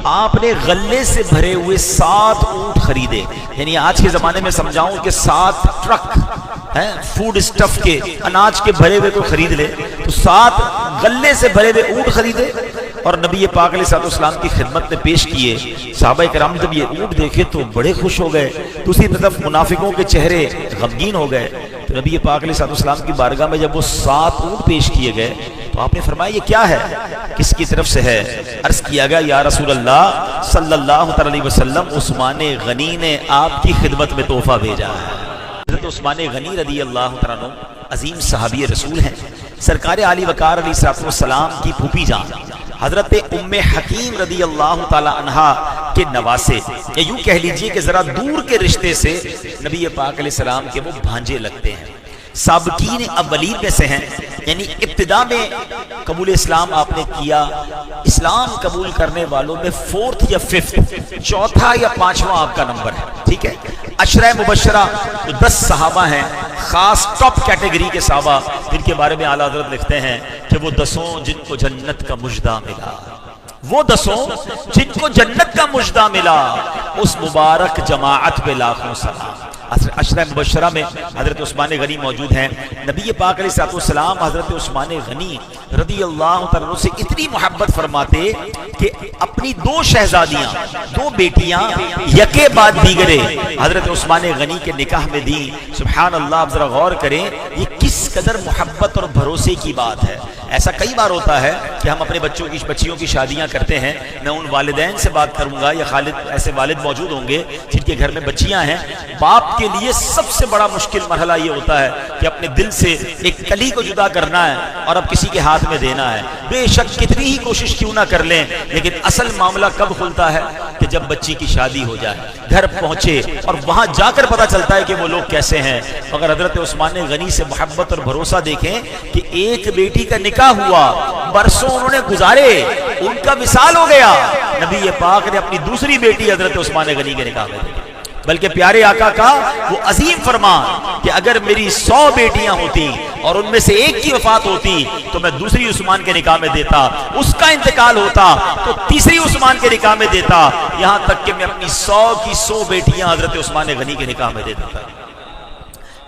آپ نے غلے سے بھرے ہوئے 7 اونٹ خریدے. یعنی آج کے زمانے میں سمجھاؤں کہ 7 ٹرک ہیں فوڈ اسٹف کے اناج کے بھرے ہوئے کوئی خرید لے تو 7 غلے سے بھرے ہوئے اونٹ خریدے اور نبی پاک علیہ السلام کی خدمت میں پیش کیے. صحابہ کرام جب یہ اونٹ دیکھے تو بڑے خوش ہو گئے. دوسری طرف منافقوں کے چہرے غمگین ہو گئے. تو نبی پاک علیہ السلام کی بارگاہ میں جب وہ 7 اونٹ پیش کیے گئے تو آپ نے فرمایا یہ کیا ہے, کس کی طرف سے ہے؟ عرض کیا گیا یا رسول اللہ صلی اللہ علیہ وسلم عثمان غنی نے آپ کی خدمت میں تحفہ بھیجا ہے. حضرت عثمان غنی رضی اللہ تعالیٰ عنہ عظیم صحابی رسول ہیں. سرکار علی وقار علیہ السلام کی پھوپھی جان حضرت ام حکیم رضی اللہ تعالی عنہا کے نواسے, یا یوں کہہ لیجئے کہ ذرا دور کے رشتے سے نبی پاک علیہ السلام کے وہ بھانجے لگتے ہیں. سابقین اولین میں سے ہیں, یعنی ابتدا میں قبول اسلام آپ نے کیا. اسلام قبول کرنے والوں میں 4th یا 5th, 4تھا یا 5واں آپ کا نمبر ہے. ٹھیک ہے, عشرہ مبشرہ جو 10 صحابہ ہیں, خاص ٹاپ کیٹیگری کے صحابہ جن کے بارے میں اعلیٰ حضرت لکھتے ہیں کہ وہ 10 جن کو جنت کا مژدہ ملا, وہ 10 جن کو جنت کا مژدہ ملا, اس مبارک جماعت پہ لاکھوں سلام. عشرہ مبشرہ میں حضرت عثمان غنی موجود ہیں. نبی پاک علیہ السلام حضرت عثمان غنی رضی اللہ تعالیٰ سے اتنی محبت فرماتے کہ اپنی 2 شہزادیاں, 2 بیٹیاں یکے بعد دیگرے حضرت عثمان غنی کے نکاح میں دی. سبحان اللہ, آپ ذرا غور کریں یہ کس قدر محبت اور بھروسے کی بات ہے. ایسا کئی بار ہوتا ہے کہ ہم اپنے بچیوں کی شادیاں کرتے ہیں. میں ان والدین سے بات کروں گا, یا خالد ایسے والد موجود ہوں گے جن کے گھر میں بچیاں ہیں. باپ کے لیے سب سے بڑا مشکل مرحلہ یہ ہوتا ہے کہ اپنے دل سے ایک کلی کو جدا کرنا ہے اور اب کسی کے ہاتھ میں دینا ہے. بے شک کتنی ہی کوشش کیوں نہ کر لیں, لیکن اصل معاملہ کب کھلتا ہے کہ جب بچی کی شادی ہو جائے, گھر پہنچے اور وہاں جا کر پتا چلتا ہے کہ وہ لوگ کیسے ہیں. اگر حضرت عثمان غنی سے محبت اور بھروسہ دیکھیں کہ ایک بیٹی کا نکاح ہوا, برسوں انہوں نے گزارے, ان کا وصال ہو گیا, نبی پاک نے اپنی دوسری بیٹی حضرت عثمان غنی کے نکاح میں دی. بلکہ پیارے آقا کا وہ عظیم فرمان کہ اگر میری 100 بیٹیاں ہوتی اور ان میں سے ایک کی وفات ہوتی تو میں دوسری عثمان کے نکاح میں دیتا, اس کا انتقال ہوتا تو تیسری عثمان کے نکاح میں دیتا, یہاں تک کہ میں اپنی 100 کی 100 بیٹیاں حضرت عثمان غنی کے نکاح میں دے دیتا.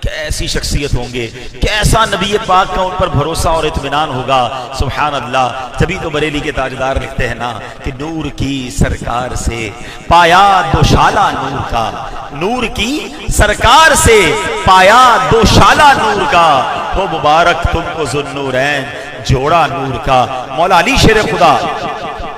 کیسی شخصیت ہوں گے, کیسا نبی پاک کا ان پر بھروسہ اور اطمینان ہوگا. سبحان اللہ. تبھی تو بریلی کے تاجدار لکھتے ہیں نا کہ نور کی سرکار سے پایا دوشالہ نور کا, نور کی سرکار سے پایا دوشالہ نور کا, ہو مبارک تم کو ذوالنورین جوڑا نور کا. مولا علی شیر خدا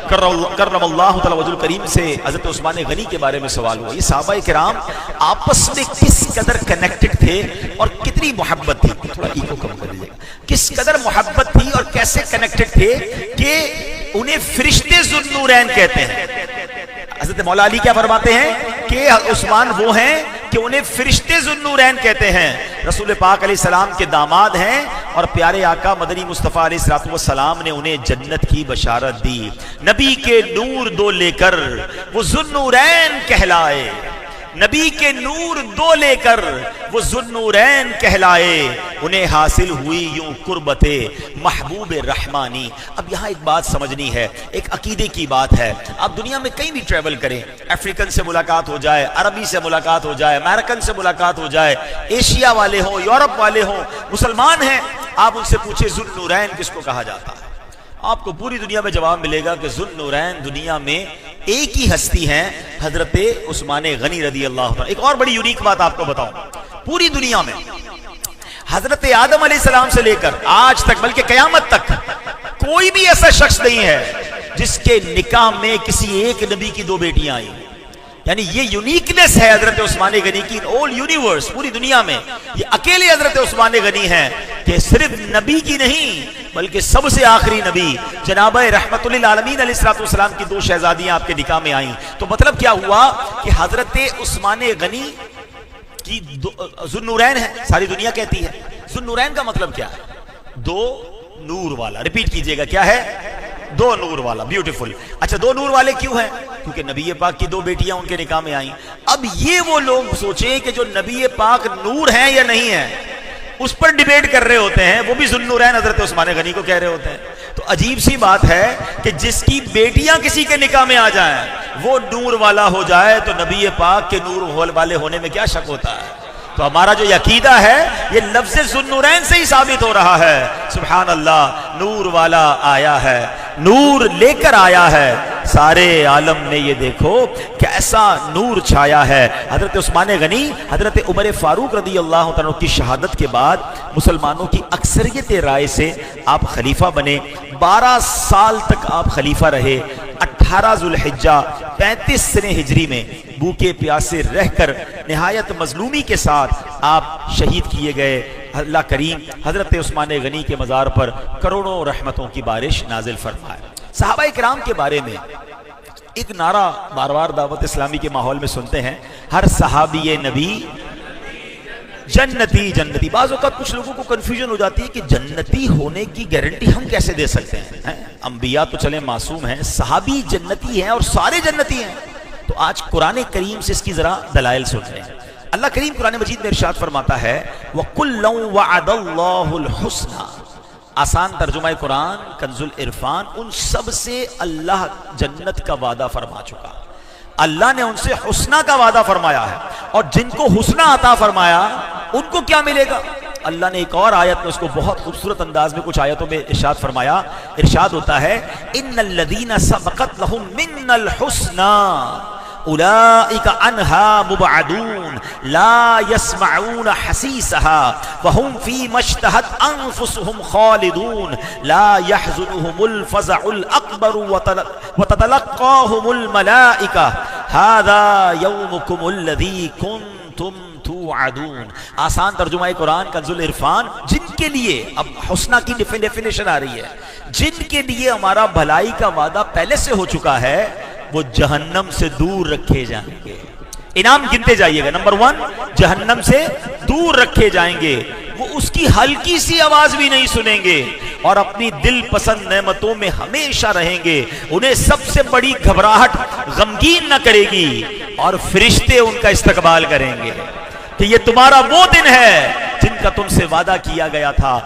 کرم اللہ تعالی وجہ کریم سے حضرت عثمان غنی کے بارے میں سوال ہوا. یہ صحابہ کرام آپس میں کس قدر کنیکٹڈ تھے اور کتنی محبت تھی, تھوڑا ایکو کم کر دیجیے, کس قدر محبت تھی اور کیسے کنیکٹڈ تھے کہ انہیں فرشتے ذوالنورین کہتے ہیں. حضرت مولا علی کیا فرماتے ہیں کہ عثمان وہ ہیں کہ انہیں فرشتے ذوالنورین کہتے ہیں. رسول پاک علیہ السلام کے داماد ہیں اور پیارے آقا مدنی مصطفیٰ علیہ السلام نے انہیں جنت کی بشارت دی. نبی کے نور 2 لے کر وہ ذوالنورین کہلائے, نبی کے نور 2 لے کر وہ ذوالنورین کہلائے, انہیں حاصل ہوئی یوں قربت محبوب رحمانی. اب یہاں ایک بات سمجھنی ہے, ایک عقیدے کی بات ہے. آپ دنیا میں کہیں بھی ٹریول کریں, افریقن سے ملاقات ہو جائے, عربی سے ملاقات ہو جائے, امریکن سے ملاقات ہو جائے, ایشیا والے ہوں, یورپ والے ہوں, مسلمان ہیں, آپ ان سے پوچھیں ذوالنورین کس کو کہا جاتا ہے, آپ کو پوری دنیا میں جواب ملے گا کہ ذوالنورین دنیا میں ایک ہی ہستی ہیں, حضرت عثمان غنی رضی اللہ عنہ. ایک اور بڑی یونیک بات آپ کو بتاؤں, پوری دنیا میں حضرت آدم علیہ السلام سے لے کر آج تک بلکہ قیامت تک کوئی بھی ایسا شخص نہیں ہے جس کے نکاح میں کسی ایک نبی کی 2 بیٹیاں آئیں. یعنی یہ یونیکنس ہے حضرت عثمان غنی کی اول یونیورس, پوری دنیا میں یہ اکیلے حضرت عثمان غنی ہیں کہ صرف نبی کی نہیں بلکہ سب سے آخری نبی جناب رحمت للعالمین علیہ السلام کی 2 شہزادیاں آپ کے نکاح میں آئیں. تو مطلب کیا ہوا کہ حضرت عثمان غنی کی ذوالنورین ہے, ساری دنیا کہتی ہے. ذوالنورین کا مطلب کیا ہے؟ 2 نور والا. ریپیٹ کیجئے گا, کیا ہے؟ 2 نور والا. بیوٹیفل. اچھا 2 نور والے کیوں ہیں؟ کیونکہ نبی پاک کی 2 بیٹیاں ان کے نکاح میں آئیں. اب یہ وہ لوگ سوچیں کہ جو نبی پاک نور ہیں یا نہیں ہیں, اس پر ڈیبیٹ کر رہے ہوتے ہیں، وہ بھی ذوالنورین حضرت عثمان غنی کو کہہ رہے ہوتے ہیں. تو عجیب سی بات ہے کہ جس کی بیٹیاں کسی کے نکاح میں آ جائیں وہ نور والا ہو جائے تو نبی پاک کے نور والے ہونے میں کیا شک ہوتا ہے. تو ہمارا جو عقیدہ ہے یہ لفظ ذوالنورین سے ہی ثابت ہو رہا ہے. سبحان اللہ، نور والا آیا ہے، نور لے کر آیا ہے، سارے عالم نے یہ دیکھو کیسا نور چھایا ہے. حضرت عثمان غنی حضرت عمر فاروق رضی اللہ تعالیٰ کی شہادت کے بعد مسلمانوں کی اکثریت رائے سے آپ خلیفہ بنے. 12 سال تک آپ خلیفہ رہے. 18 ذوالحجہ 35 سنہ ہجری میں بھوکے پیاسے رہ کر نہایت مظلومی کے ساتھ آپ شہید کیے گئے. اللہ کریم حضرت عثمان غنی کے مزار پر کروڑوں رحمتوں کی بارش نازل فرمائے. صحابہ کرام کے بارے میں ایک نعرہ بار بار دعوت اسلامی کے ماحول میں سنتے ہیں، ہر صحابی نبی جنتی جنتی. بعض اوقات کچھ لوگوں کو کنفیوژن ہو جاتی ہے کہ جنتی ہونے کی گارنٹی ہم کیسے دے سکتے ہیں؟ انبیاء تو چلے معصوم ہیں، صحابی جنتی ہیں اور سارے جنتی ہیں. تو آج قرآن کریم سے اس کی ذرا دلائل سن رہے ہیں. اللہ کریم قرآن مجید میں ارشاد فرماتا ہے وَكُلًّا وَعَدَ اللَّهُ الْحُسْنَى. آسان ترجمہ قرآن کنز العرفان، ان سب سے اللہ جنت کا وعدہ فرما چکا. اللہ نے ان سے حسنہ کا وعدہ فرمایا ہے، اور جن کو حسنہ عطا فرمایا ان کو کیا ملے گا؟ اللہ نے ایک اور آیت میں اس کو بہت خوبصورت انداز میں کچھ آیتوں میں ارشاد فرمایا. ارشاد ہوتا ہے ان الذین سبقت لهم منا الحسنى اولئک عنہا مبعدون لا يسمعون حسیسها وهم فیما اشتہت انفسهم خالدون لا يحزنهم الفزع الاکبر وتتلقاهم الملائکہ هذا یومکم الذی کنتم توعدون. آسان ترجمہ قرآن کنز العرفان، جن کے لیے اب حسنہ کی ڈیفینیشن آ رہی ہے، جن کے لیے ہمارا بھلائی کا وعدہ پہلے سے ہو چکا ہے وہ جہنم سے دور رکھے جائیں گے. انعام گنتے جائیے گا. نمبر 1 جہنم سے دور رکھے جائیں گے، وہ اس کی ہلکی سی آواز بھی نہیں سنیں گے اور اپنی دل پسند نعمتوں میں ہمیشہ رہیں گے. انہیں سب سے بڑی گھبراہٹ غمگین نہ کرے گی اور فرشتے ان کا استقبال کریں گے کہ یہ تمہارا وہ دن ہے جن کا تم سے وعدہ کیا گیا تھا،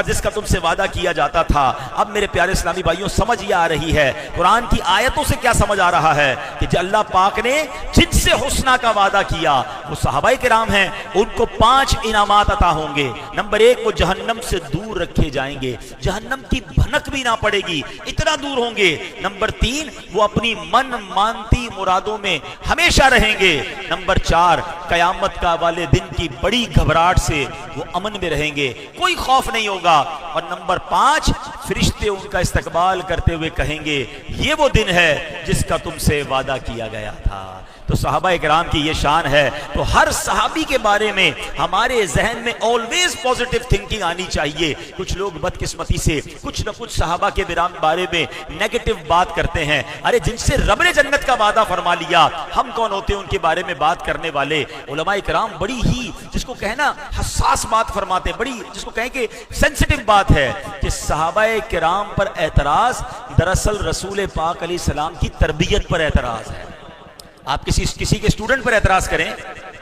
جس کا تم سے وعدہ کیا جاتا تھا. اب میرے پیارے اسلامی بھائیوں سمجھ یہ آ رہی ہے قرآن کی آیتوں سے کیا سمجھ آ رہا ہے کہ جو اللہ پاک نے جن سے حسنہ کا وعدہ کیا وہ صحابہ کرام ہیں. ان کو 5 انعامات عطا ہوں گے. نمبر 1 وہ جہنم سے دور رکھے جائیں گے، جہنم کی بھنک بھی نہ پڑے گی، اتنا دور ہوں گے. نمبر 3 وہ اپنی من مانتی مرادوں میں ہمیشہ رہیں گے. نمبر 4 قیامت کا والے دن کی بڑی گھبراہٹ سے وہ امن میں رہیں گے، کوئی خوف نہیں ہوگا. اور نمبر 5 فرشتے ان کا استقبال کرتے ہوئے کہیں گے یہ وہ دن ہے جس کا تم سے وعدہ کیا گیا تھا. تو صحابہ کرام کی یہ شان ہے. تو ہر صحابی کے بارے میں ہمارے ذہن میں آلویز پازیٹیو تھنکنگ آنی چاہیے. کچھ لوگ بدقسمتی سے کچھ نہ کچھ صحابہ کے بارے میں نیگیٹو بات کرتے ہیں. ارے جن سے رب نے جنت کا وعدہ فرما لیا ہم کون ہوتے ہیں ان کے بارے میں بات کرنے والے؟ علماء کرام بڑی ہی جس کو کہنا حساس بات فرماتے ہیں، بڑی جس کو کہیں کہ سینسٹیو بات ہے کہ صحابہ کرام پر اعتراض دراصل رسول پاک علیہ السلام کی تربیت پر اعتراض ہے. آپ کسی کے اسٹوڈنٹ پر اعتراض کریں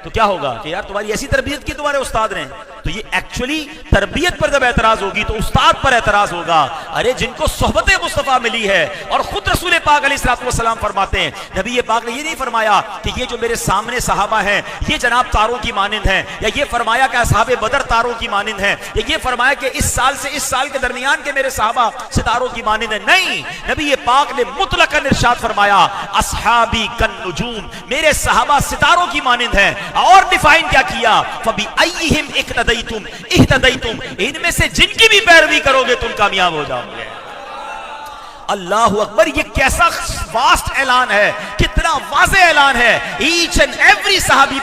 تو کیا ہوگا کہ یار تمہاری ایسی تربیت کی تمہارے استاد نے، تو یہ ایکچولی تربیت پر جب اعتراض ہوگی تو استاد پر اعتراض ہوگا. ارے جن کو صحبت مصطفیٰ ملی ہے اور خود رسول پاک علیہ السلام فرماتے ہیں، نبی پاک نے یہ نہیں فرمایا کہ یہ جو میرے سامنے صحابہ ہیں یہ جناب تاروں کی مانند ہیں، یا یہ فرمایا کہ اصحاب بدر تاروں کی مانند ہیں، یا یہ فرمایا کہ اس سال سے اس سال کے درمیان کے میرے صحابہ ستاروں کی مانند ہیں. نہیں، نبی پاک نے مطلقاً ارشاد فرمایا اصحابی کالنجوم، میرے صحابہ ستاروں کی مانند ہیں. اور ڈیفائن کیا کیا؟ فَبِأَيِّهِمْ اِهْتَدَيْتُمْ، ان میں سے جن کی بھی پیروی کرو گے تم کامیاب ہو جاؤ گے. اللہ اکبر، یہ کیسا واسٹ اعلان ہے، کتنا واضح اعلان ہے. ایچ اینڈ ایوری صحابی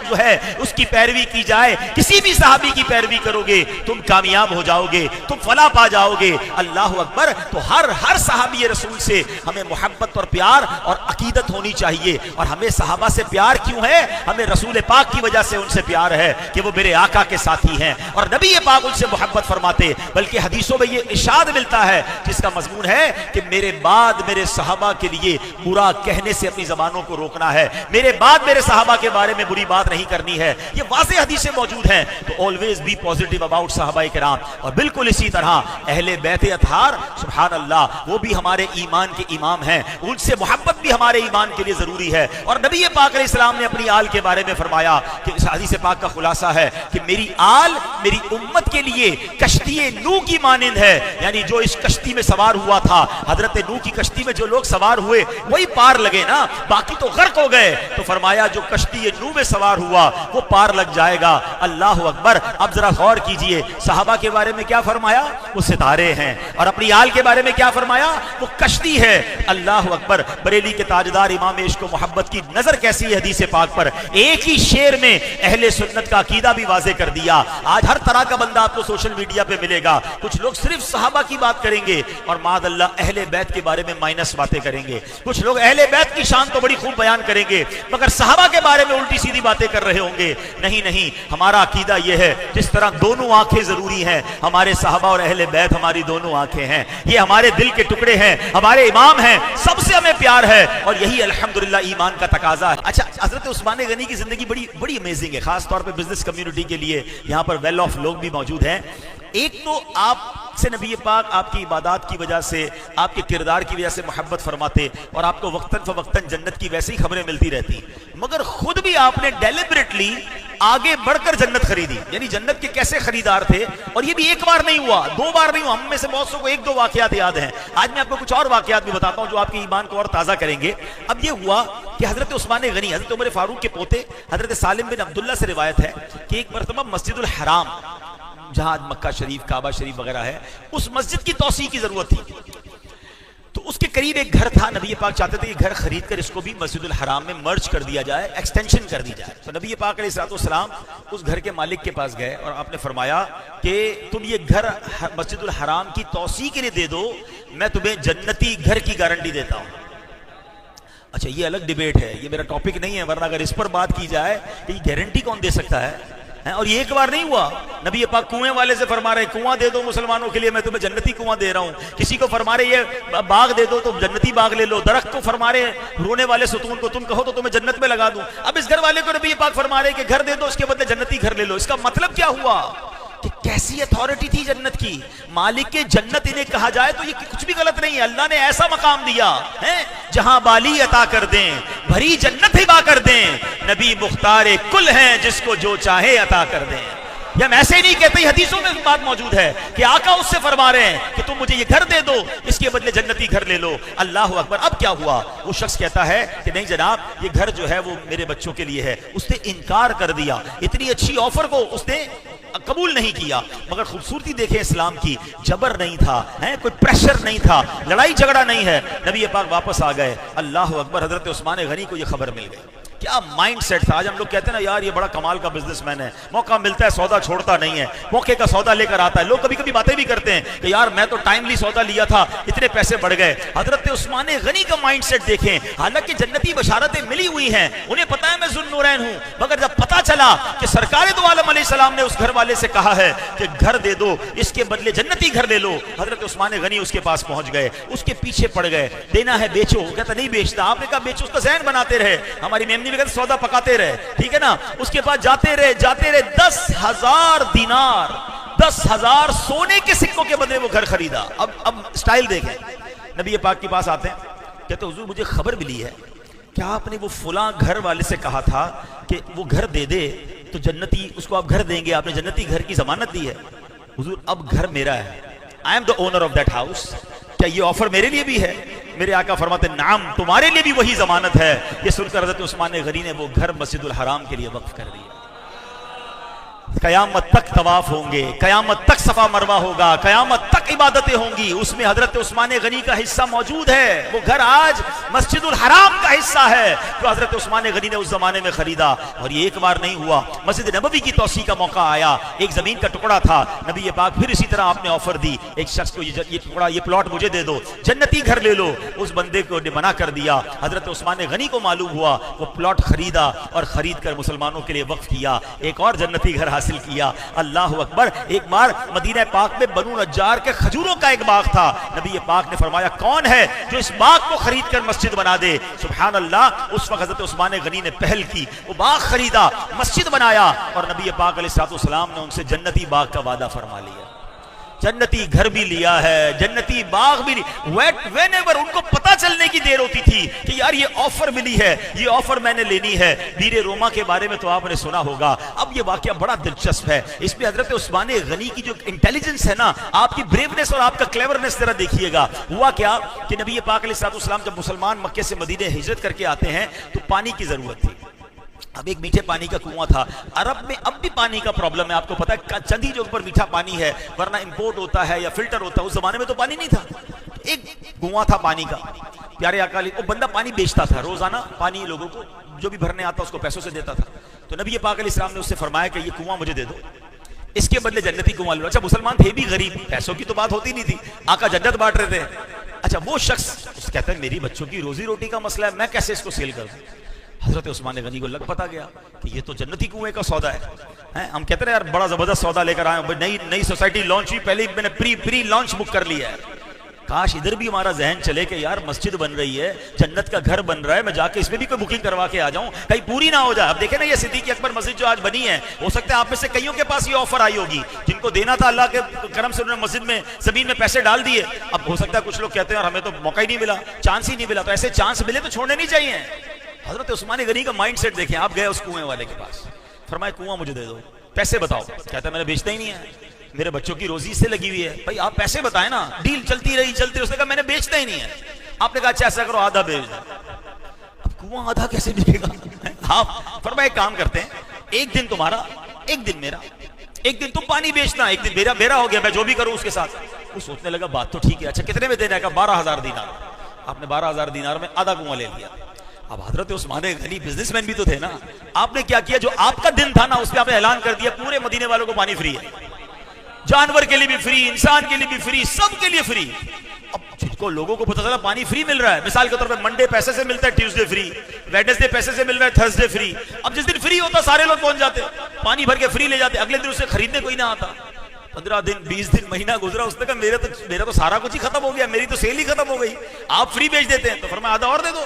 جو ہے اس کی پیروی کی جائے. کسی بھی صحابی کی پیروی کرو گے تم کامیاب ہو جاؤ گے، تم فلاح پا جاؤ گے. اللہ اکبر. تو ہر صحابی رسول سے ہمیں محبت اور پیار اور عقیدت ہونی چاہیے. اور ہمیں صحابہ سے پیار کیوں ہے؟ ہمیں رسول پاک کی وجہ سے ان سے پیار ہے کہ وہ میرے آقا کے ساتھی ہیں اور نبی پاک ان سے محبت فرماتے. بلکہ حدیثوں میں یہ ارشاد ملتا ہے جس کا مضمون ہے کہ میرے بعد میرے صحابہ کے لیے برا کہنے سے اپنی زبانوں کو روکنا ہے, میرے بعد میرے صحابہ کے بارے میں بری بات نہیں کرنی ہے. یہ واضح حدیثیں موجود ہیں. تو always be positive about صحابہ کرام. اور بالکل اسی طرح اہل بیت اطہار, سبحان اللہ, وہ بھی ہمارے ایمان کے امام ہیں, ان سے محبت بھی ہمارے ایمان کے لیے ضروری ہے. اور نبی پاک علیہ السلام نے اپنی آل کے بارے میں فرمایا کہ اس حدیث پاک کا خلاصہ ہے کہ میری آل میری امت کے لیے کشتی نوح کی مانند ہے. یعنی جو اس کشتی میں سوار ہوا تھا, حضرت نوح کی کشتی میں جو لوگ سوار ہوئے وہی پار لگے نا, باقی تو غرق ہو گئے. تو فرمایا جو کشتی نوح میں سوار ہوا وہ پار لگ جائے گا. اللہ اکبر. اب ذرا غور کیجئے, صحابہ کے بارے میں کیا فرمایا؟ وہ ستارے ہیں. اور اپنی آل کے بارے میں کیا فرمایا؟ وہ کشتی ہے. اللہ اکبر. بریلی کے تاجدار امام عشق و محبت کی نظر کیسی ہے حدیث پاک پر, ایک ہی شعر میں اہل سنت کا عقیدہ بھی واضح کر دیا. آج ہر طرح کا بندہ آپ کو سوشل میڈیا پہ ملے گا, کچھ لوگ صرف صحابہ کی بات کریں گے اور معاذ اللہ اہل بیت کے بارے میں مائنس باتیں کریں گے. کچھ لوگ اہل بیت کی شان تو بڑی خوب بیان کریں گے مگر صحابہ کے بارے میں الٹی سیدھی باتیں کر رہے ہوں گے. نہیں نہیں, ہمارا عقیدہ یہ ہے جس طرح دونوں آنکھیں ضروری ہیں, ہمارے صحابہ اور اہل بیت ہماری دونوں آنکھیں ہیں. یہ ہمارے دل کے ٹکڑے ہیں, ہمارے امام ہیں, سب سے ہمیں پیار ہے اور یہی الحمدللہ ایمان کا تقاضا ہے. اچھا, حضرت عثمان غنی کی زندگی بڑی امیزنگ ہے, خاص طور پہ بزنس کمیونٹی کے لیے. یہاں پر ویل آف لوگ بھی موجود ہیں. ایک تو آپ سے نبی پاک آپ کی عبادات کی وجہ سے, آپ کے کردار کی وجہ سے محبت فرماتے اور آپ کو وقتاً فوقتاً جنت کی ویسے ہی خبریں ملتی رہتی, مگر خود بھی آپ نے ڈیلیبریٹلی آگے بڑھ کر جنت خریدی. یعنی جنت کے کیسے خریدار تھے, اور یہ بھی ایک بار نہیں ہوا, دو بار نہیں ہوا. ہم میں سے بہت سو کو ایک دو واقعات یاد ہیں. آج میں آپ کو کچھ اور واقعات بھی بتاتا ہوں جو آپ کے ایمان کو اور تازہ کریں گے. اب یہ ہوا کہ حضرت عثمان غنی, حضرت عمر فاروق کے پوتے حضرت سالم بن عبداللہ سے روایت ہے کہ ایک مرتبہ مسجد الحرام, جہاں مکہ شریف, کعبہ شریف وغیرہ ہے, اس مسجد کی توسیع کی ضرورت تھی. تو اس کے قریب ایک گھر تھا, نبی پاک چاہتے تھے کہ گھر خرید کر اس کو بھی مسجد الحرام میں مرج کر دیا جائے, ایکسٹینشن کر دی جائے. تو نبی پاک علیہ السلام اس گھر کے مالک کے پاس گئے اور آپ نے فرمایا کہ تم یہ گھر مسجد الحرام کی توسیع کے لیے دے دو, میں تمہیں جنتی گھر کی گارنٹی دیتا ہوں. اچھا, یہ الگ ڈیبیٹ ہے, یہ میرا ٹاپک نہیں ہے, ورنہ اگر اس پر بات کی جائے کہ یہ گارنٹی کون دے سکتا ہے. اور یہ ایک بار نہیں ہوا, نبی پاک کنویں والے سے فرما رہے کنواں دے دو مسلمانوں کے لیے, میں تمہیں جنتی کنواں دے رہا ہوں. کسی کو فرما رہے یہ باغ دے دو تو جنتی باغ لے لو. درخت کو فرما رہے رونے والے ستون کو تم کہو تو تمہیں جنت میں لگا دوں. اب اس گھر والے کو نبی پاک فرما رہے کہ گھر دے دو, اس کے بدلے جنتی گھر لے لو. اس کا مطلب کیا ہوا کہ کیسی اتھارٹی تھی جنت کی. مالک جنت انہیں کہا جائے تو یہ کچھ بھی غلط نہیں ہے. اللہ نے ایسا مقام دیا ہے جہاں بالی عطا کر دیں, بھری جنت ہبا کر دیں. نبی مختار کل ہیں جس کو جو چاہے عطا کر دیں. یہ ہم ایسے نہیں کہتے, حدیثوں میں بات موجود ہے کہ آقا اس سے فرما رہے ہیں کہ تم مجھے یہ گھر دے دو, اس کے بدلے جنتی گھر لے لو. اللہ اکبر. اب کیا ہوا, وہ شخص کہتا ہے کہ نہیں جناب, یہ گھر جو ہے وہ میرے بچوں کے لیے ہے. اس نے انکار کر دیا, اتنی اچھی آفر کو اس نے قبول نہیں کیا. مگر خوبصورتی دیکھیں اسلام کی, جبر نہیں تھا, کوئی پریشر نہیں تھا, لڑائی جھگڑا نہیں ہے. نبی پاک واپس آ گئے. اللہ اکبر. حضرت عثمان غنی کو یہ خبر مل گئی. کیا مائنڈ سیٹ تھا. آج ہم لوگ کہتے ہیں نا یار یہ بڑا کمال کا بزنس مین ہے, موقع ملتا ہے سودا چھوڑتا نہیں ہے, موقع کا سودا لے کر آتا ہے. لوگ کبھی کبھی باتیں بھی کرتے ہیں کہ یار میں تو ٹائملی سودا لیا تھا, اتنے پیسے بڑھ گئے. حضرت عثمان غنی کا مائنڈ سیٹ دیکھیں. حالانکہ جنتی بشارتیں ملی ہوئی ہیں, انہیں پتا ہے میں ذو النورین ہوں, مگر جب پتا چلا کہ سرکار دو عالم علیہ السلام نے اس گھر والے سے کہا ہے کہ گھر دے دو, اس کے بدلے جنتی گھر لے لو, حضرت عثمان غنی اس کے پاس پہنچ گئے, اس کے پیچھے پڑ گئے. دینا ہے بیچو, کہتا نہیں بیچتا. آپ نے کہا بیچو. اس کا ذہن بناتے رہے. ہماری میمنی میں کہتے سودا پکاتے رہے, ٹھیک ہے نا. اس کے بعد جاتے رہے 10,000 دینار, 10,000 سونے کے سکوں کے بدلے وہ گھر خریدا. اب سٹائل دیکھیں. نبی پاک کے پاس آتے ہیں, کہتے حضور مجھے خبر ملی ہے کہ آپ نے وہ فلاں گھر والے سے کہا تھا کہ وہ گھر دے دے تو جنتی, اس کو آپ گھر دیں گے, آپ نے جنتی گھر کی ضمانت دی ہے. حضور اب گھر میرا ہے, I am the owner of that house. کیا یہ آفر میرے لیے بھی ہے؟ میرے آقا فرماتے نعم, تمہارے لیے بھی وہی ضمانت ہے. یہ سن کر حضرت عثمان غنی نے وہ گھر مسجد الحرام کے لیے وقف کر دیا. قیامت تک طواف ہوں گے, قیامت تک صفا مروہ ہوگا, قیامت تک عبادتیں ہوں گی, اس میں حضرت عثمان غنی کا حصہ موجود ہے. وہ گھر آج مسجد الحرام کا کا حصہ ہے جو حضرت عثمان غنی نے اس زمانے میں خریدا. اور یہ ایک بار نہیں ہوا, مسجد نبوی کی توسیع کا موقع آیا, ایک زمین کا ٹکڑا تھا, نبی پاک پھر اسی طرح آپ نے آفر دی ایک شخص کو, یہ ٹکڑا, یہ پلاٹ مجھے دے دو, جنتی گھر لے لو. اس بندے کو نے منع کر دیا. حضرت عثمان غنی کو معلوم ہوا, وہ پلاٹ خریدا اور خرید کر مسلمانوں کے لیے وقف کیا, ایک اور جنتی گھر حاصل کیا. اللہ اکبر. ایک بار مدینہ پاک میں بنو نجار کے کھجوروں کا ایک باغ تھا, نبی پاک نے فرمایا کون ہے جو اس باغ کو خرید کر مسجد بنا دے. سبحان اللہ. اس وقت حضرت عثمان غنی نے پہل کی, وہ باغ خریدا, مسجد بنایا, اور نبی پاک علیہ الصلوۃ والسلام نے ان سے جنتی باغ کا وعدہ فرما لیا. جنتی گھر بھی لیا ہے, جنتی باغ بھی وین ایور ان کو پتہ چلنے کی دیر ہوتی تھی کہ یار یہ آفر ملی ہے, یہ آفر میں نے لینی ہے. بیر روما کے بارے میں تو آپ نے سنا ہوگا. اب یہ واقعہ بڑا دلچسپ ہے, اس میں حضرت عثمان غنی کی جو انٹیلیجنس ہے نا, آپ کی بریونیس اور آپ کا کلیورنس ذرا دیکھیے گا. ہوا کیا کہ نبی پاک علیہ الصلوۃ والسلام جب مسلمان مکے سے مدینے ہجرت کر کے آتے ہیں تو پانی کی ضرورت تھی. اب ایک میٹھے پانی کا کنواں تھا. عرب میں اب بھی پانی کا پرابلم ہے, آپ کو پتا ہے چند ہی جگہوں پر میٹھا پانی ہے, ورنہ امپورٹ ہوتا ہے یا فلٹر ہوتا ہے. اس زمانے میں تو پانی نہیں تھا. ایک کنواں تھا پانی کا. پیارے آقا علیہ, وہ بندہ پانی بیچتا تھا, روزانہ پانی لوگوں کو جو بھی بھرنے آتا اس کو پیسوں سے دیتا تھا. تو نبی پاک علیہ السلام نے اس سے فرمایا کہ یہ کنواں مجھے دے دو, اس کے بدلے جنتی کنواں لو. اچھا مسلمان تھے بھی غریب, پیسوں کی تو بات ہوتی نہیں تھی, آقا جنت بانٹ رہے تھے. اچھا وہ شخص کہتا ہے میری بچوں کی روزی روٹی کا مسئلہ ہے, میں کیسے اس کو سیل کر دوں. حضرت عثمان غنی کو لگ پتا گیا کہ یہ تو جنتی کنویں کا سودا ہے. ہم کہتے ہیں یار بڑا زبردست سودا لے کر آئے, نئی سوسائٹی لانچ ہوئی, پہلے میں نے پری لانچ بک کر لیا ہے. کاش ادھر بھی ہمارا ذہن چلے کہ یار مسجد بن رہی ہے, جنت کا گھر بن رہا ہے, میں جا کے اس میں بھی کوئی بکنگ کروا کے آ جاؤں, کہیں پوری نہ ہو جائے. اب دیکھیں نا یہ صدیق اکبر مسجد جو آج بنی ہے, ہو سکتا ہے آپ میں سے کئیوں کے پاس یہ آفر آئی ہوگی, جن کو دینا تھا اللہ کے کرم سے انہوں نے مسجد میں زمین میں پیسے ڈال دیے. اب ہو سکتا ہے کچھ لوگ کہتے ہیں ہمیں تو موقع ہی نہیں ملا, چانس ہی نہیں ملا. تو ایسے چانس ملے تو چھوڑنے نہیں چاہیے. حضرت عثمان غنی کا مائنڈ سیٹ دیکھیں. آپ گئے اس کنویں والے کے پاس, فرمایا کنواں مجھے دے دو, پیسے بتاؤ. کہتا ہے میں نے بیچنا ہی نہیں ہے, میرے بچوں کی روزی سے لگی ہوئی ہے. بھائی آپ پیسے بتائیں نا. ڈیل چلتی رہی. اس نے کہا میں نے بیچنا ہی نہیں ہے. آپ نے کہا اچھا ایسا کرو آدھا بیچ دو. اب کنواں آدھا کیسے بکے گا. آپ فرمایا ایک کام کرتے ہیں, ایک دن تمہارا ایک دن میرا, ایک دن تم پانی بیچنا, ایک دن میرا ہو گیا, میں جو بھی کروں اس کے ساتھ. وہ سوچنے لگا بات تو ٹھیک ہے, اچھا کتنے میں دینا ہے. کہا 12,000 دینار. آپ نے 12,000 دینار میں آدھا کنواں لے لیا. اب حضرت عثمان غنی بزنس مین بھی تو تھے نا, آپ نے کیا کیا, جو آپ کا دن تھا نا اس پہ آپ نے اعلان کر دیا پورے مدینے والوں کو پانی فری ہے, جانور کے لیے بھی فری, انسان کے لیے بھی فری, سب کے لیے فری. اب جن کو لوگوں کو پتہ چلا پانی فری مل رہا ہے, مثال کے طور پہ منڈے پیسے سے ملتا ہے, ٹیوزڈے فری, ویڈنسڈے پیسے سے مل رہا ہے, تھرسڈے فری. اب جس دن فری ہوتا سارے لوگ پہنچ جاتے, پانی بھر کے فری لے جاتے, اگلے دن اسے خریدنے کوئی نہ آتا. 15 دن 20 دن مہینہ گزرا, اس نے کہا میرا تو سارا کچھ ہی ختم ہو گیا, میری تو سیل ہی ختم ہو گئی, آپ فری بیچ دیتے ہیں. تو فرمایا آدھا اور دے دو.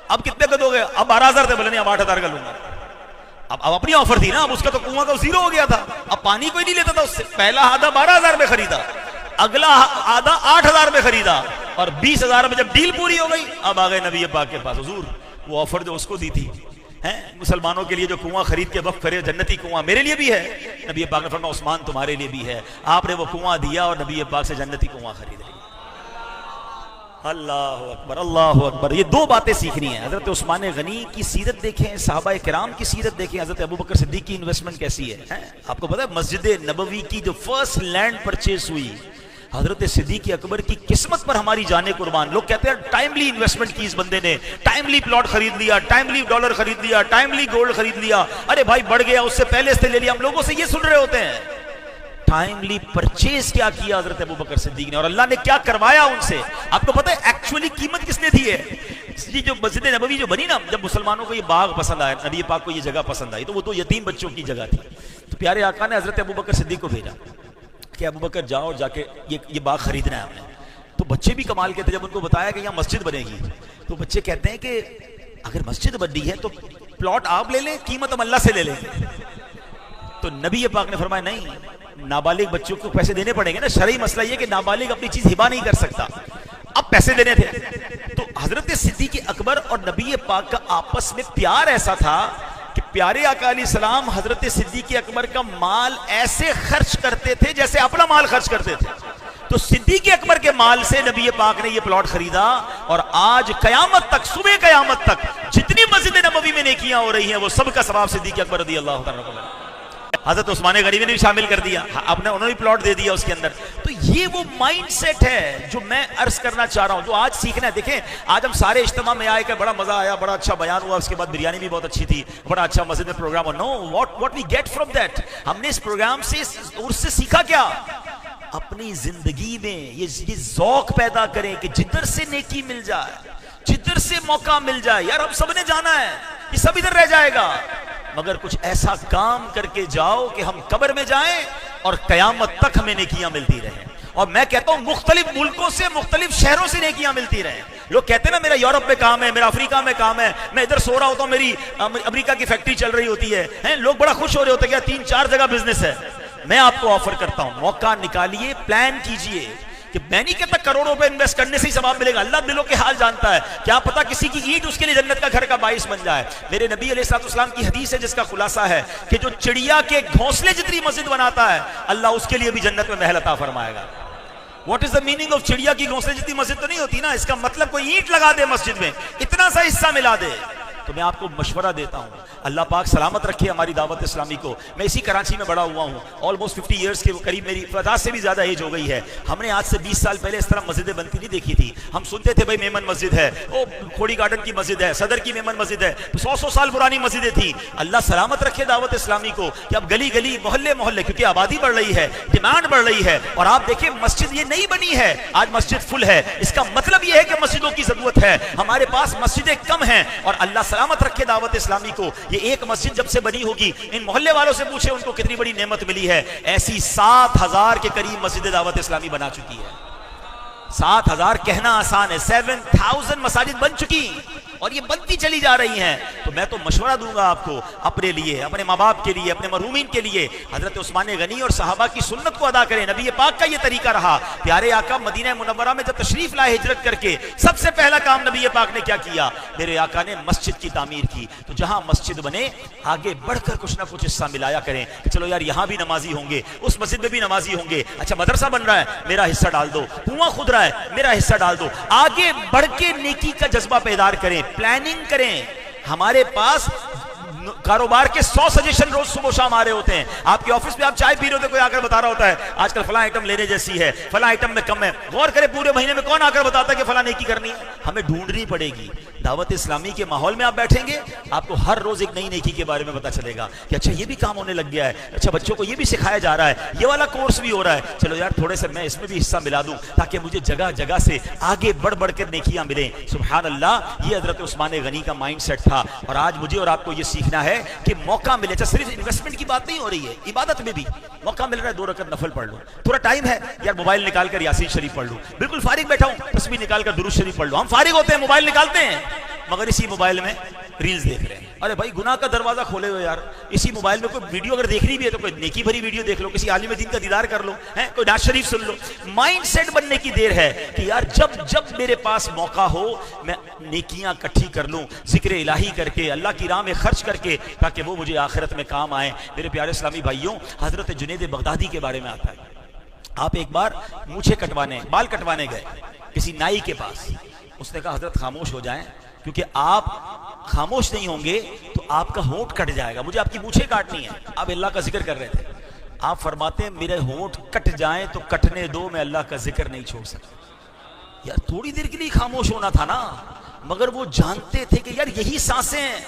اب کتنے کا دو گے. اب 12,000 تھے, بولے نہیں اب 8,000 کا لوں گا. اب اپنی آفر تھی نا, اب اس کا تو کنواں کا زیرو ہو گیا تھا, اب پانی کوئی نہیں لیتا تھا اس سے. پہلا آدھا 12,000 میں خریدا, اگلا آدھا 8,000 میں خریدا, اور 20,000 میں جب ڈیل پوری ہو گئی اب آ گئے نبی پاک کے پاس. حضور وہ آفر جو اس کو دی تھی مسلمانوں کے لیے جو کنواں خرید کے وقف کرے, جنتی کنواں میرے لیے بھی ہے. نبی پاک نے فرمایا عثمان تمہارے لیے بھی ہے. آپ نے وہ کنواں دیا اور نبی پاک سے جنتی کنواں خرید لیا. اللہ اکبر, اللہ اکبر. یہ دو باتیں سیکھنی ہیں. حضرت عثمان غنی کی سیرت دیکھیں, صحابہ کرام کی سیرت دیکھیں, حضرت ابوبکر صدیق کی انویسٹمنٹ کیسی ہے. آپ کو پتا ہے مسجد نبوی کی جو فرسٹ لینڈ پرچیز ہوئی, حضرت صدیق اکبر کی قسمت پر ہماری جانیں قربان. لوگ کہتے ہیں ٹائملی انویسٹمنٹ کی اس بندے نے, ٹائملی پلاٹ خرید لیا, ٹائملی ڈالر خرید لیا, ٹائملی گولڈ خرید لیا. ارے بھائی بڑھ گیا, اس سے پہلے سے لے لیا. ہم لوگوں سے یہ سن رہے ہوتے ہیں. ٹائملی پرچیز کیا کیا حضرت ابوبکر صدیق نے, اور اللہ نے کیا کروایا ان سے. آپ کو پتا ہے ایکچولی قیمت کس نے دی ہے. یہ جو مسجد نبوی جو بنی نا, جب مسلمانوں کو یہ باغ پسند آیا, نبی پاک کو یہ جگہ پسند آئی, تو وہ تو یتیم بچوں کی جگہ تھی. تو پیارے آقا نے حضرت ابوبکر صدیق کو بھیجا کہ ابوبکر جاؤ اور جا کے یہ باغ خریدنا ہے ہم نے. تو بچے بھی کمال کے تھے, جب ان کو بتایا کہ یہاں مسجد بنے گی تو بچے کہتے ہیں کہ اگر مسجد بنی ہے تو پلاٹ آپ لے لیں, قیمت ہم اللہ سے لے لیں. تو نبی پاک نے فرمایا نہیں, نابالغ بچوں کو پیسے دینے پڑیں گے نا. شرعی مسئلہ یہ کہ نابالغ اپنی چیز ہبا نہیں کر سکتا. اب پیسے دینے تھے. تو حضرت صدیق اکبر اور نبی پاک کا آپس میں پیار ایسا تھا کہ پیارے آقا علیہ السلام حضرت صدیق اکبر کا مال ایسے خرچ کرتے تھے جیسے اپنا مال خرچ کرتے تھے. تو صدیق اکبر کے مال سے نبی پاک نے یہ پلاٹ خریدا, اور آج قیامت تک, صبح قیامت تک جتنی مسجد نبوی میں نیکیاں ہو رہی ہیں وہ سب کا ثواب صدیق اکبر رضی اللہ عنہ. حضرت عثمان غنی نے بھی شامل کر دیا، انہوں نے بھی پلاٹ دے دیا اس کے اندر. تو یہ وہ مائنڈ سیٹ ہے جو میں عرض کرنا چاہ رہا ہوں، جو آج سیکھنا ہے. دیکھیں آج ہم سارے اجتماع میں آئے کہ بڑا مزہ آیا، بڑا اچھا بیان ہوا، اس کے بعد بریانی بھی بہت اچھی تھی، بڑا اچھا مسجد میں پروگرام ہوا. No, what we get from that, ہم نے اس پروگرام سے اور سے سیکھا کیا؟ اپنی زندگی میں یہ ذوق پیدا کریں کہ جدھر سے نیکی مل جائے، جدھر سے موقع مل جائے. یار ہم سب نے جانا ہے، یہ سب ادھر رہ جائے گا، مگر کچھ ایسا کام کر کے جاؤ کہ ہم قبر میں جائیں اور قیامت تک ہمیں نیکیاں ملتی رہیں. اور میں کہتا ہوں مختلف ملکوں سے، مختلف شہروں سے نیکیاں ملتی رہیں. لوگ کہتے ہیں نا میرا یورپ میں کام ہے، میرا افریقہ میں کام ہے، میں ادھر سو رہا ہوتا ہوں، میری امریکہ کی فیکٹری چل رہی ہوتی ہے، لوگ بڑا خوش ہو رہے ہوتے ہیں کہ 3-4 جگہ بزنس ہے. میں آپ کو آفر کرتا ہوں موقع نکالیے، پلان کیجئے. کہ میں نہیں کہتا کروڑوں روپے انویسٹ کرنے سے ہی ثواب ملے گا، اللہ دلوں کے حال جانتا ہے. کیا پتا کسی کی اینٹ اس کے لیے جنت کا گھر کا باعث بن جائے. میرے نبی علیہ الصلوۃ والسلام کی حدیث ہے جس کا خلاصہ ہے کہ جو چڑیا کے گھونسلے جتنی مسجد بناتا ہے اللہ اس کے لیے بھی جنت میں محل عطا فرمائے گا. What is the meaning of چڑیا کی گھونسلے جتنی مسجد تو نہیں ہوتی نا، اس کا مطلب کوئی اینٹ لگا دے مسجد میں، اتنا سا حصہ ملا دے. تو میں آپ کو مشورہ دیتا ہوں، اللہ پاک سلامت رکھے ہماری دعوت اسلامی کو. میں اسی کراچی میں بڑا ہوا ہوں، آلموسٹ 50 ایئرس کے قریب، میری 50 سے بھی زیادہ ایج ہو گئی ہے. ہم نے آج سے 20 سال پہلے اس طرح مسجدیں بنتی نہیں دیکھی تھی. ہم سنتے تھے بھائی میمن مسجد ہے، وہ کھوڑی گارڈن کی مسجد ہے، صدر کی میمن مسجد ہے، 100 سال پرانی مسجدیں تھیں. اللہ سلامت رکھے دعوت اسلامی کو کہ اب گلی گلی، محلے محلے، کیونکہ آبادی بڑھ رہی ہے، ڈیمانڈ بڑھ رہی ہے. اور آپ دیکھیں مسجد یہ نہیں بنی ہے، آج مسجد فل ہے. اس کا مطلب یہ ہے کہ مسجدوں کی ضرورت ہے، ہمارے پاس مسجدیں کم ہیں. اور اللہ سلامت رکھے دعوت اسلامی کو، یہ ایک مسجد جب سے بنی ہوگی، ان محلے والوں سے پوچھے ان کو کتنی بڑی نعمت ملی ہے. ایسی 7000 کے قریب مسجد دعوت اسلامی بنا چکی ہے. 7000 کہنا آسان ہے، 7000 مساجد بن چکی اور یہ بنتی چلی جا رہی ہیں. تو میں تو مشورہ دوں گا آپ کو، اپنے لیے، اپنے ماں باپ کے لیے، اپنے مرحومین کے لیے، حضرت عثمان غنی اور صحابہ کی سنت کو ادا کریں. نبی پاک کا یہ طریقہ رہا. پیارے آقا مدینہ منورہ میں جب تشریف لائے ہجرت کر کے، سب سے پہلا کام نبی پاک نے کیا کیا؟ میرے آقا نے مسجد کی تعمیر کی. تو جہاں مسجد بنے آگے بڑھ کر کچھ نہ کچھ حصہ ملایا کریں کہ چلو یار یہاں بھی نمازی ہوں گے، اس مسجد میں بھی نمازی ہوں گے. اچھا مدرسہ بن رہا ہے، میرا حصہ ڈال دو. کنواں کھود رہا ہے، میرا حصہ ڈال دو. آگے بڑھ کے نیکی کا جذبہ بیدار کریں، پلاننگ کریں. ہمارے پاس کاروبار کے 100 سجیشن روز صبح شام آ رہے ہوتے ہیں. آپ کے آفس میں آپ چائے پی رہے ہوتے، کوئی آ کر بتا رہا ہوتا ہے آج کل فلاں آئٹم لینے جیسی ہے، فلاں آئٹم میں کم ہے. غور کرے پورے مہینے میں کون آ کر بتاتا ہے کہ فلاں نیکی کرنی ہے؟ ہمیں ڈھونڈنی پڑے گی. دعوت اسلامی کے ماحول میں آپ بیٹھیں گے، آپ کو ہر روز ایک نئی نیکی کے بارے میں پتا چلے گا کہ اچھا یہ بھی کام ہونے لگ گیا ہے، اچھا بچوں کو یہ بھی سکھایا جا رہا ہے، یہ والا کورس بھی ہو رہا ہے، چلو یار تھوڑے سے میں اس میں بھی حصہ ملا دوں تاکہ مجھے جگہ جگہ سے آگے بڑھ بڑھ کر نیکیاں ملیں. سبحان اللہ، یہ حضرت عثمان غنی کا مائنڈ سیٹ تھا. اور آج مجھے اور آپ کو یہ سیکھنا ہے کہ موقع ملے. اچھا صرف انویسٹمنٹ کی بات نہیں ہو رہی ہے، عبادت میں بھی موقع مل رہا ہے 2 رکعت نفل پڑھ لو. تھوڑا ٹائم ہے یار موبائل نکال کر یاسین شریف پڑھ لو. بالکل فارغ بیٹھا ہوں، تسبیح نکال کر درود شریف پڑھ لو. ہم فارغ ہوتے ہیں، موبائل نکالتے ہیں، مگر اسی موبائل میں ریلز دیکھ رہے ہیں. ارے بھائی گناہ کا دروازہ کھولے ہوئے یار. اسی موبائل میں کوئی ویڈیو اگر دیکھنی بھی ہے تو کوئی نیکی بھری ویڈیو دیکھ لو، کسی عالم دین کا دیدار کر لو، کوئی نعت شریف سن لو. مائنڈ سیٹ بننے کی دیر ہے کہ یار جب میرے پاس موقع ہو میں نیکیاں اکٹھی کر لوں، ذکر الہی کر کے، اللہ کی راہ میں خرچ کر کے، تاکہ وہ مجھے آخرت میں کام آئیں. میرے پیارے اسلامی بھائیوں، حضرت جنید بغدادی کے بارے میں آتا ہے. آپ ایک بار مونچھیں کٹوانے، بال کٹوانے گئے کسی نائی کے پاس. اس نے کہا حضرت خاموش ہو جائیں، کیونکہ آپ خاموش نہیں ہوں گے تو آپ کا ہونٹ کٹ جائے گا، مجھے آپ کی مونچھیں کاٹنی ہے. آپ اللہ کا ذکر کر رہے تھے. آپ فرماتے ہیں میرے ہونٹ کٹ جائیں تو کٹنے دو، میں اللہ کا ذکر نہیں چھوڑ سکتا. یار تھوڑی دیر کے لیے خاموش ہونا تھا نا، مگر وہ جانتے تھے کہ یار یہی سانسیں ہیں،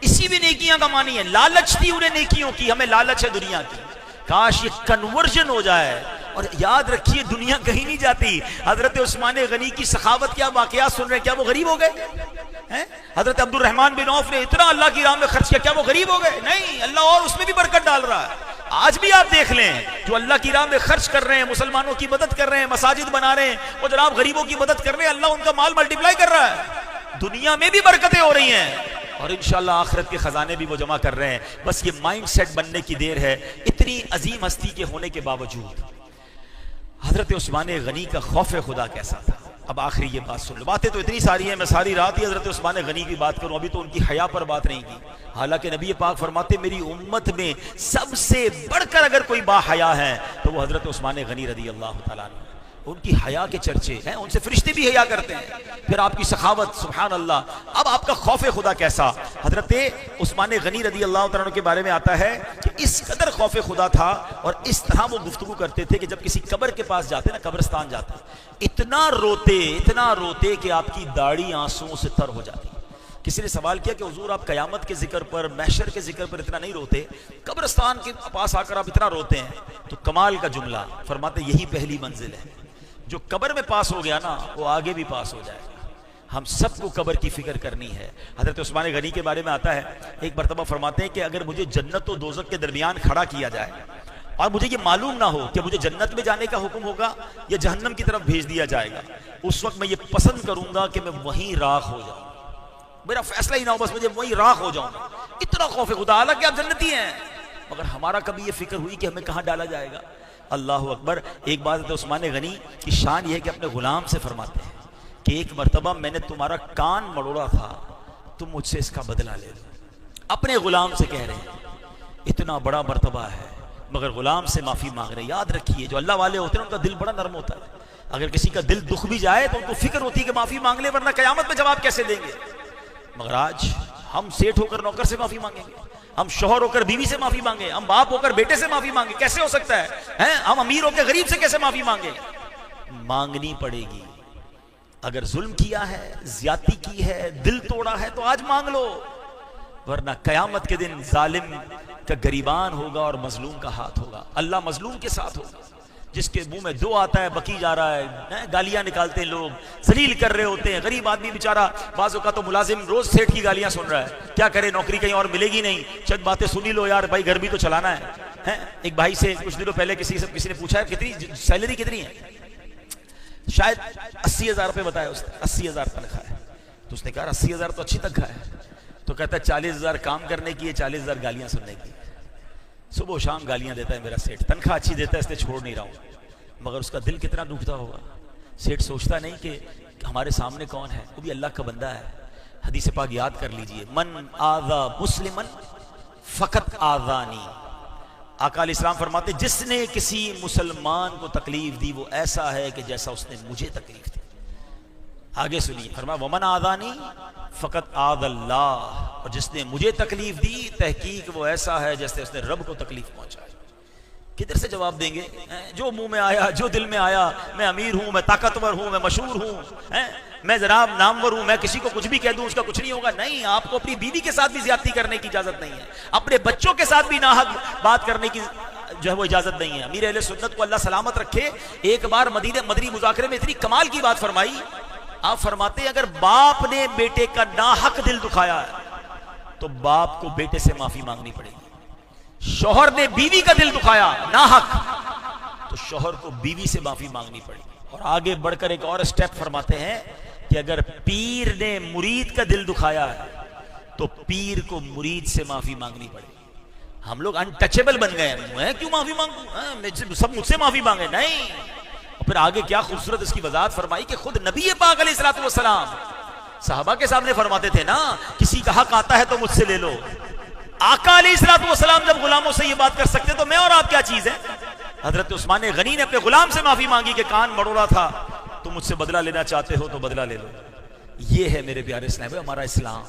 اسی بھی نیکیاں کمانی ہے. لالچ تھی انہیں نیکیوں کی، ہمیں لالچ ہے دنیا کی. کاش یہ کنورژن ہو جائے. اور یاد رکھیے دنیا کہیں نہیں جاتی. حضرت عثمان غنی کی سخاوت کیا واقعات سن رہے ہیں، کیا وہ غریب ہو گئے؟ حضرت عبد الرحمن بن عوف نے اتنا اللہ کی راہ میں خرچ کیا، کیا وہ غریب ہو گئے؟ نہیں، اللہ اور اس میں بھی برکت ڈال رہا ہے. آج بھی آپ دیکھ لیں جو اللہ کی راہ میں خرچ کر رہے ہیں، مسلمانوں کی مدد کر رہے ہیں، مساجد بنا رہے ہیں، اور جناب غریبوں کی مدد کر رہے ہیں، اللہ ان کا مال ملٹیپلائی کر رہا ہے. دنیا میں بھی برکتیں ہو رہی ہیں اور انشاءاللہ آخرت کے خزانے بھی وہ جمع کر رہے ہیں. بس یہ مائنڈ سیٹ بننے کی دیر ہے. اتنی عظیم ہستی کے ہونے کے باوجود حضرت عثمان غنی کا خوف خدا کیسا تھا. اب آخری یہ بات سن لو. باتیں تو اتنی ساری ہیں، میں ساری رات ہی حضرت عثمان غنی کی بات کروں، ابھی تو ان کی حیا پر بات نہیں کی. حالانکہ نبی پاک فرماتے میری امت میں سب سے بڑھ کر اگر کوئی با حیا ہے تو وہ حضرت عثمان غنی رضی اللہ تعالیٰ عنہ. ان کی حیا کے چرچے ہیں، ان سے فرشتے بھی حیا کرتے ہیں. پھر آپ کی سخاوت، سبحان اللہ. اب آپ کا خوف خدا کیسا. حضرت عثمان غنی رضی اللہ تعالیٰ عنہ کے بارے میں آتا ہے کہ اس قدر خوف خدا تھا اور اس طرح وہ گفتگو کرتے تھے کہ جب کسی قبر کے پاس جاتے نا، قبرستان جاتے، اتنا روتے کہ آپ کی داڑھی آنسوؤں سے تر ہو جاتی۔ کسی نے سوال کیا کہ حضور آپ قیامت کے ذکر پر، محشر کے ذکر پر اتنا نہیں روتے، قبرستان کے پاس آ کر آپ اتنا روتے ہیں؟ تو کمال کا جملہ فرماتے یہی پہلی منزل ہے، جو قبر میں پاس ہو گیا نا وہ آگے بھی پاس ہو جائے گا۔ ہم سب کو قبر کی فکر کرنی ہے۔ حضرت عثمان غنی کے بارے میں آتا ہے، ایک مرتبہ فرماتے ہیں کہ اگر مجھے جنت و دوزخ کے درمیان کھڑا کیا جائے اور مجھے یہ معلوم نہ ہو کہ مجھے جنت میں جانے کا حکم ہوگا یا جہنم کی طرف بھیج دیا جائے گا، اس وقت میں یہ پسند کروں گا کہ میں وہیں راکھ ہو جاؤں، میرا فیصلہ ہی نہ ہو، بس مجھے وہیں راکھ ہو جاؤں۔ اتنا خوف خدا، حالانکہ آپ جنتی ہیں، مگر ہمارا کبھی یہ فکر ہوئی کہ ہمیں کہاں ڈالا جائے گا؟ اللہ اکبر۔ ایک بات ہے عثمان غنی کی شان یہ ہے کہ اپنے غلام سے فرماتے ہیں کہ ایک مرتبہ میں نے تمہارا کان مڑوڑا تھا، تم مجھ سے اس کا بدلہ لے لو۔ اپنے غلام سے کہہ رہے ہیں، اتنا بڑا مرتبہ ہے مگر غلام سے معافی مانگ رہے ہیں۔ یاد رکھیے جو اللہ والے ہوتے ہیں ان کا دل بڑا نرم ہوتا ہے، اگر کسی کا دل دکھ بھی جائے تو ان کو فکر ہوتی ہے کہ معافی مانگ لے ورنہ قیامت میں جواب کیسے دیں گے۔ مگر آج ہم سیٹ ہو کر نوکر سے معافی مانگیں گے، ہم شوہر ہو کر بیوی سے معافی مانگیں، ہم باپ ہو کر بیٹے سے معافی مانگیں، کیسے ہو سکتا ہے؟ ہم امیر ہو کے غریب سے کیسے معافی مانگیں؟ مانگنی پڑے گی۔ اگر ظلم کیا ہے، زیادتی کی ہے، دل توڑا ہے تو آج مانگ لو، ورنہ قیامت کے دن ظالم کا گریبان ہوگا اور مظلوم کا ہاتھ ہوگا۔ اللہ مظلوم کے ساتھ ہوگا، جس کے منہ میں دو آتا ہے بکی جا رہا ہے، گالیاں نکالتے ہیں لوگ، ذلیل کر رہے ہوتے ہیں، غریب آدمی بیچارہ بعض اوقات تو ملازم روز سیٹ کی گالیاں سن رہا ہے، کیا کرے، نوکری کہیں اور ملے گی نہیں، چند باتیں سنی لو یار بھائی، گھر بھی تو چلانا ہے۔ ایک بھائی سے کچھ دنوں پہلے کسی نے پوچھا ہے کتنی سیلری کتنی ہے، شاید 80,000 روپے بتایا اس نے، 80,000 تنخواہ ہے۔ تو اس نے کہا 80,000 تو اچھی تنخواہ ہے، تو کہتا ہے 40,000 کام کرنے کی ہے، 40,000 گالیاں سننے کی۔ صبح و شام گالیاں دیتا ہے میرا سیٹ، تنخواہ اچھی دیتا ہے اس لیے چھوڑ نہیں رہا ہوں، مگر اس کا دل کتنا ڈوبتا ہوگا۔ سیٹ سوچتا نہیں کہ ہمارے سامنے کون ہے، وہ بھی اللہ کا بندہ ہے۔ حدیث پاک یاد کر لیجئے، من آذا مسلمن فقط آذانی۔ آقا علیہ السلام فرماتے جس نے کسی مسلمان کو تکلیف دی وہ ایسا ہے کہ جیسا اس نے مجھے تکلیف دی۔ آگے سنیے، فرمایا ومن آذانی فقط آذ اللہ، اور جس نے مجھے تکلیف دی تحقیق وہ ایسا ہے جیسے اس نے رب کو تکلیف پہنچائی۔ کدھر سے جواب دیں گے؟ جو منہ میں آیا، جو دل میں آیا، میں امیر ہوں، میں طاقتور ہوں، میں مشہور ہوں، میں جناب نامور ہوں، میں کسی کو کچھ بھی کہہ دوں اس کا کچھ نہیں ہوگا۔ نہیں، آپ کو اپنی بیوی کے ساتھ بھی زیادتی کرنے کی اجازت نہیں ہے، اپنے بچوں کے ساتھ بھی ناحق بات کرنے کی جو ہے وہ اجازت نہیں ہے۔ امیر اہل سنت کو اللہ سلامت رکھے، ایک بار مدنی مذاکرے میں اتنی کمال کی بات فرمائی، آپ فرماتے ہیں اگر باپ نے بیٹے کا ناحق دل دکھایا ہے تو باپ کو بیٹے سے معافی مانگنی پڑے گی، شوہر نے بیوی کا دل دکھایا ناحق تو شوہر کو بیوی سے معافی مانگنی پڑے گی۔ اور آگے بڑھ کر ایک اور سٹیپ فرماتے ہیں کہ اگر پیر نے مرید کا دل دکھایا ہے تو پیر کو مرید سے معافی مانگنی پڑے گی۔ ہم لوگ انٹچیبل بن گئے ہیں، میں کیوں معافی مانگوں، سب مجھ سے معافی مانگے، نہیں۔ اور پھر آگے کیا خوبصورت اس کی وضاحت فرمائی کہ خود نبی پاک علیہ الصلوۃ والسلام صحابہ کے سامنے فرماتے تھے نا، کسی کا حق آتا ہے تو مجھ سے لے لو۔ آقا علیہ الصلوۃ والسلام جب غلاموں سے یہ بات کر سکتے تو میں اور آپ کیا چیز ہے؟ حضرت عثمان غنی نے اپنے غلام سے معافی مانگی کہ کان مڑوڑا تھا، تم مجھ سے بدلہ لینا چاہتے ہو تو بدلہ لے لو۔ یہ ہے میرے پیارے اسلام، ہمارا اسلام،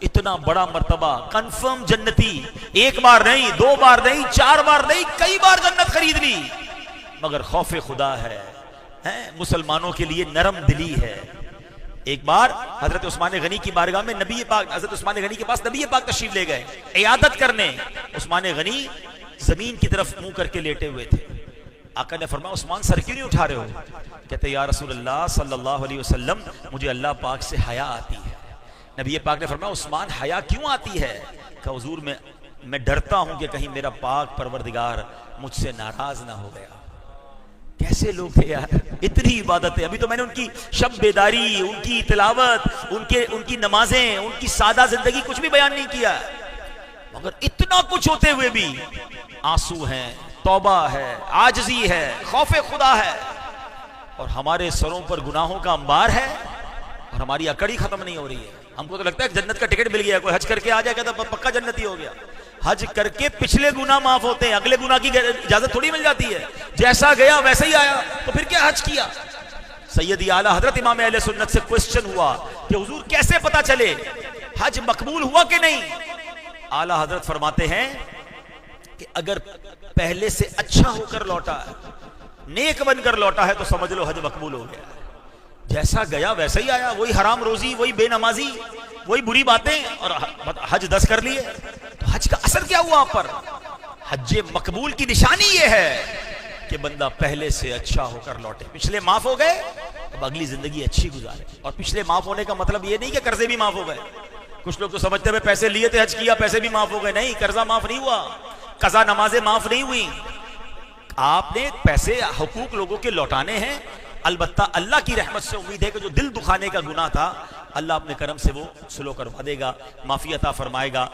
اتنا بڑا مرتبہ، کنفرم جنتی، ایک بار نہیں، دو بار نہیں، چار بار نہیں، کئی بار جنت خرید لی، مگر خوف خدا ہے، مسلمانوں کے لیے نرم دلی ہے۔ ایک بار حضرت عثمان غنی کی بارگاہ میں نبی پاک، حضرت عثمان غنی کے پاس نبی پاک تشریف لے گئے عیادت کرنے۔ عثمان غنی زمین کی طرف منہ کر کے لیٹے ہوئے تھے۔ آقا نے فرمایا عثمان سر کیوں نہیں اٹھا رہے ہو؟ کہتے یا رسول اللہ صلی اللہ علیہ وسلم مجھے اللہ پاک سے حیا آتی ہے۔ نبی پاک نے فرمایا عثمان حیا کیوں آتی ہے؟ کہ حضور میں ڈرتا ہوں کہ کہیں میرا پاک پروردگار مجھ سے ناراض نہ ہو گیا۔ کیسے لوگ تھے یار، اتنی عبادتیں، ابھی تو میں نے ان کی شب بیداری، ان کی تلاوت، ان کی نمازیں، ان کی سادہ زندگی کچھ بھی بیان نہیں کیا، مگر اتنا کچھ ہوتے ہوئے بھی آنسو ہیں، توبہ ہے، عاجزی ہے، خوف خدا ہے، اور ہمارے سروں پر گناہوں کا انبار ہے اور ہماری اکڑی ختم نہیں ہو رہی ہے۔ ہم کو تو لگتا ہے کہ جنت کا ٹکٹ مل گیا، کوئی حج کر کے آ جائے کہتا پکا جنتی ہو گیا۔ حج کر کے پچھلے گناہ معاف ہوتے ہیں، اگلے گناہ کی اجازت تھوڑی مل جاتی ہے، جیسا گیا ویسا ہی آیا، تو پھر کیا حج کیا؟ سیدی اعلیٰ حضرت امام اہل سنت سے کوسچن ہوا کہ حضور کیسے پتا چلے حج مقبول ہوا کہ نہیں؟ اعلی حضرت فرماتے ہیں کہ اگر پہلے سے اچھا ہو کر لوٹا ہے، نیک بن کر لوٹا ہے، تو سمجھ لو حج مقبول ہو گیا۔ جیسا گیا ویسا ہی آیا، وہی حرام روزی، وہی بے نمازی، وہی بری باتیں، اور حج 10 کر لیے، تو حج کا اثر کیا ہوا آپ پر؟ حج مقبول کی نشانی یہ ہے کہ بندہ پہلے سے اچھا ہو کر لوٹے۔ پچھلے معاف ہو گئے، اب اگلی زندگی اچھی گزارے۔ اور پچھلے معاف ہونے کا مطلب یہ نہیں کہ قرضے بھی معاف ہو گئے۔ کچھ لوگ تو سمجھتے ہیں پیسے لیے تھے، حج کیا، پیسے بھی معاف ہو گئے۔ نہیں، قرضہ معاف نہیں ہوا، قضا نمازیں معاف نہیں ہوئی۔ آپ نے پیسے، حقوق لوگوں کے لوٹانے ہیں۔ البتہ اللہ کی رحمت سے امید ہے کہ جو دل دکھانے کا گناہ تھا، اللہ اپنے کرم سے وہ سلو کروا دے گا، معافی عطا فرمائے گا۔